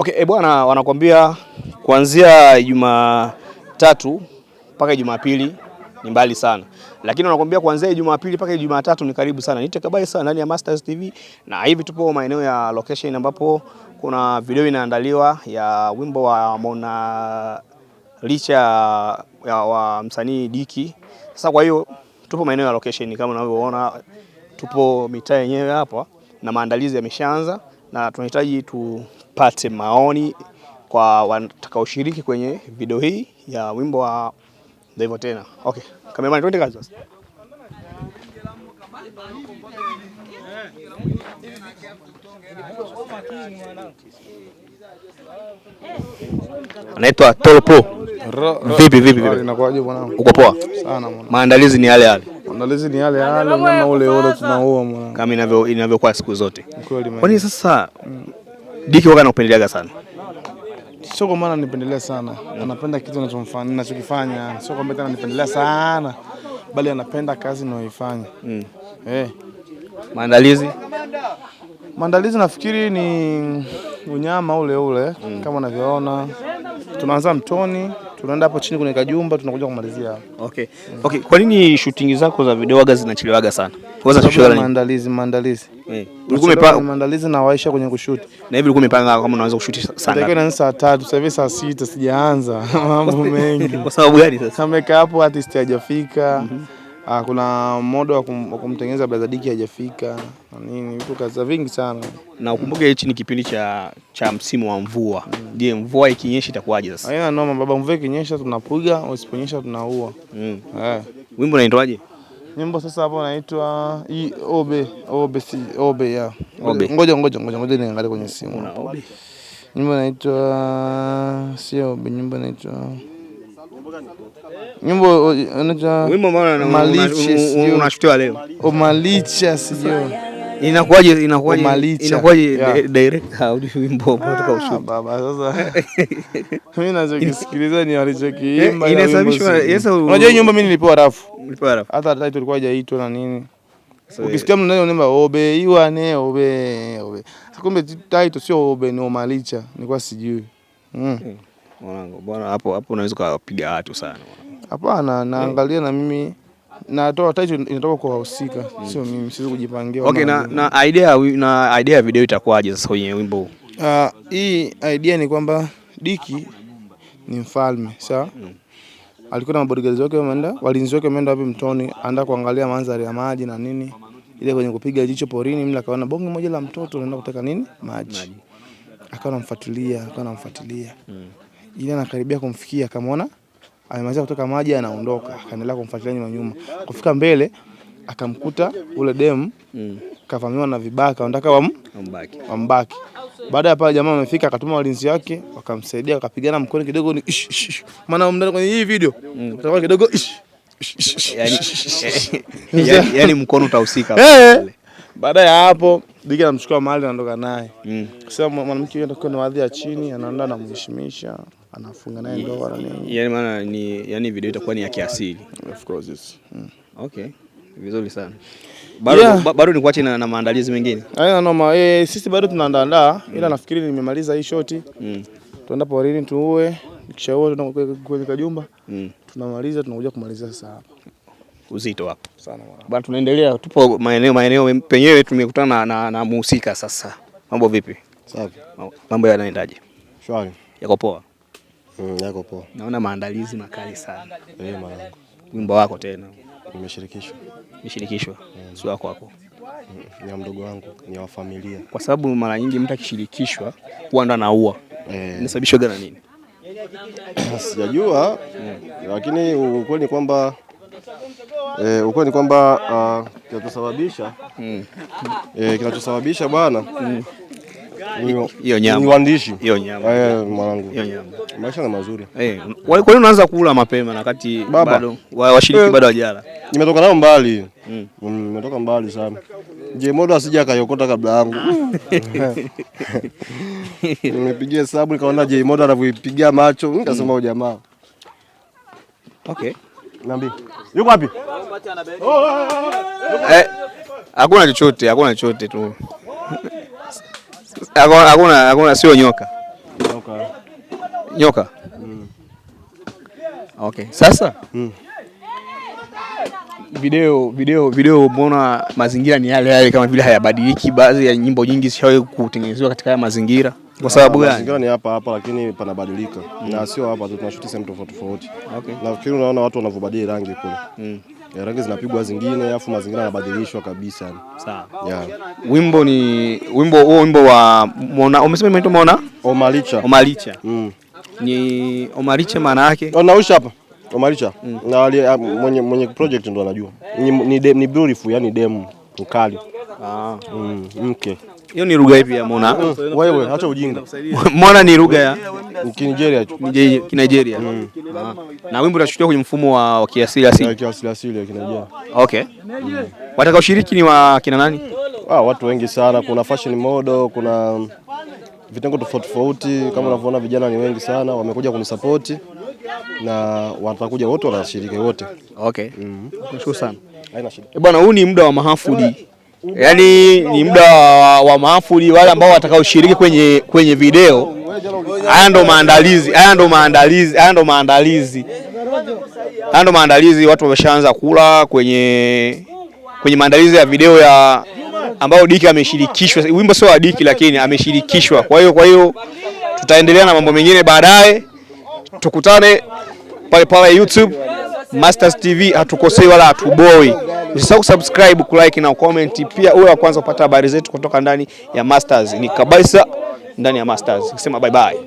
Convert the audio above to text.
Okay, bwana wanakuambia kuanzia Jumatatu mpaka Jumapili ni mbali sana. Lakini wanakuambia kuanzia Jumapili mpaka Jumatatu ni karibu sana. Nite kabisa ndani ya Mastaz TV na hivi tupo maeneo ya location ambapo kuna video inaandaliwa ya wimbo wa Mona Licha wa msanii Diki. Sasa kwa hiyo tupo maeneo ya location kama unavyoona, tupo mitaa yenyewe hapa na maandalizi yameshaanza na tunahitaji tupate maoni kwa watakaoshiriki kwenye video hii ya wimbo wa Ndivyo Tena. Okay, cameraman twende kazi sasa. Anaitwa Tolpo. Vipi? Inakuaje mwanangu? Uko poa? Sana mwanangu. Maandalizi ni yale. Maandalizi ni yale, nyama ule tunaua mwanangu. Kama inavyokuwa siku zote. Kwa nini sasa Diki waka anakupendeleaga sana? Sio kwa maana nipendelea sana. Anapenda kitu ninachokifanya. Sio kwamba tena nipendelea sana, bali anapenda kazi ninayoifanya. Maandalizi nafikiri ni unyama ule kama unavyoona. Tunaanza mtoni, tunaenda hapo chini kwenye kajumba, tunakuja kumalizia hapo. Okay, kwa nini shooting zako za video waga zinachelewaga sana? Kwanza tushughuli maandalizi. Ulikuwa umepanga maandalizi na waisha kwenye kushoot. Na hivi ulikuwa umepanga kama unaweza kushoot sana? Ndio ni saa 3, sasa hivi saa 6 sijaanza. Mambo mengi. Kwa sababu gani sasa? Kameka hapo artist hajafika. Kuna modo wa kumtengeneza Brother Diki hajafika. Nini vitu kaza vingi sana. Na ukumbuke hichi ni kipindi cha msimu wa mvua. Je, mvua ikinyesha itakuwaje sasa? Haina noma baba, mvua ikinyesha tunapiga, usiponyesha tunaua. Wimbo unaitwaje? Wimbo sasa hapo unaitwa Obe ya. Ngoja niangalie kwenye simu. Wimbo unaitwa sio Obe, wimbo unaitwa wimbo maana unashutiwa leo. Malicha sio. Inakuwaje direct audio wimbo kutoka ushuti baba sasa. Mimi nazokisikiliza ni walichokiimba. Inasababishwa unajua nyumba mimi nilipewa rafu. Hata title ilikuwa haijaitwa na nini. Ukisikia mtu ndani unaimba Obe iwane Obe. Kumbe title sio Obe, ni Malicha. Nilikuwa sijui. Mwanangu bwana, hapo unaweza kupiga watu sana. Hapana, naangalia na mimi natoa title inatoka kwa wahusika, sio mimi, siwezi kujipangia. Okay, na idea ya video itakuwaje sasa kwenye wimbo huu? Hii idea ni kwamba Diki ni mfalme, sawa? Alikuwa na mabodyguards wake walinzi wake wameenda wapi mtoni, anaenda kuangalia mandhari ya maji na nini. Ile kwenye kupiga jicho porini, mimi akaona bonge moja la mtoto anaenda kutaka nini? Maji. Akawa anamfuatilia. Ile anakaribia kumfikia, akamwona amemaliza kutoka maji anaondoka, akaendelea kumfuatilia nyuma. Kufika mbele akamkuta ule demu kavamiwa na vibaka, wanataka wambaki. Baada ya pale jamaa amefika, akatuma walinzi wake, wakamsaidia, wakapigana mkono kidogo ni maana mndani kwenye hii video utakuwa kidogo yani mkono utahusika. Baada ya hapo Diki anamchukua mahali anaondoka naye. Sasa mwanamke yule atakuwa na wadhi ya chini, anaenda na kumheshimisha, anafunga naye ndoa na nini. Yani maana ni video itakuwa ni ya kiasili. Of course yes. Okay. Vizuri sana. Bado ni kuache na maandalizi mengine. Haina noma. Sisi bado tunaandaa ila nafikiri nimemaliza hii shoti. Tuenda porini tuue, kisha huo kwenye kajumba. Tunamaliza, tunakuja kumaliza sasa hapa. Uzito hapo. Sana bwana. Tunaendelea, tupo maeneo penyewe tumekutana na muhusika sasa. Mambo vipi? Safi. Mambo yanaendaje? Shwari. Yako poa? Yako poa. Naona maandalizi makali sana. Mwanangu. Wimbo wako tena. Nimeshirikishwa. Sio wako. Ni mdogo wangu, ni wa familia. Kwa sababu mara nyingi mtu akishirikishwa huwa ndo anaua. Inasababishwa gani nini? Sijajua, lakini ukweli ni kwamba kinachosababisha bwana hiyo nyama. Ni uandishi. Hiyo nyama. Mwanangu. Hiyo nyama. Maisha ni mazuri. Kwa nini unaanza kula mapema na wakati bado washiriki bado hawajala? Nimetoka nao mbali. Nimetoka mbali sana. Je, modo asije akayokota kabla yangu. Nimepigia hesabu nikaona je modo anavyoipigia macho, nikasema jamaa. Okay. Niambie. Yuko wapi? Hakuna chochote tu. Hakuna sio nyoka. Nyoka. Okay. Sasa video mbona mazingira ni yale yale kama vile hayabadiliki? Baadhi ya nyimbo nyingi zishawahi kutengenezwa katika haya mazingira. Kwa sababu gani? Mazingira ni hapa lakini panabadilika. Na sio hapa tu, tunashuti sehemu tofauti. Okay. Nafikiri unaona watu wanavyobadili rangi kule. Ya rangi zinapigwa zingine alafu mazingira yanabadilishwa kabisa. Sawa. Yeah. Wimbo wa umesema inaitwa Mona? Omalicha. Ni Omalicha maana yake? Unausha hapa. Omalicha. Na mwenye project ndo anajua. Ni beautiful, yani demo mkali. Mke. Hiyo ni lugha ipi ya Mona? Wewe acha ujinga. Mona ni lugha ya Nigeria tu. Nigeria. Na wimbo unashukiwa kwenye mfumo wa kiasili asili. Kiasili ya Kinigeria. Okay. Watakao shiriki ni wa kina nani? Watu wengi sana, kuna fashion model, kuna vitengo tofauti kama unavyoona, vijana ni wengi sana wamekuja kunisupport na watakuja wote, wanashiriki wote. Okay. Nashukuru sana. Haina shida. Bwana, huu ni muda wa mahafudi. Yaani ni muda wa mahafudi, wale ambao watakao shiriki kwenye video. Haya ndo maandalizi. Watu wameshaanza kula kwenye maandalizi ya video ya ambao Diki ameshirikishwa. Wimbo sio wa Diki lakini ameshirikishwa. Kwa hiyo tutaendelea na mambo mengine baadaye. Tukutane pale YouTube Mastaz TV, hatukosei wala hatuboi. Usisahau kusubscribe, kulike na comment. Pia uwe wa kwanza kupata habari zetu kutoka ndani ya Mastaz. Ni kabisa ndani ya Mastaz. Nikisema bye bye.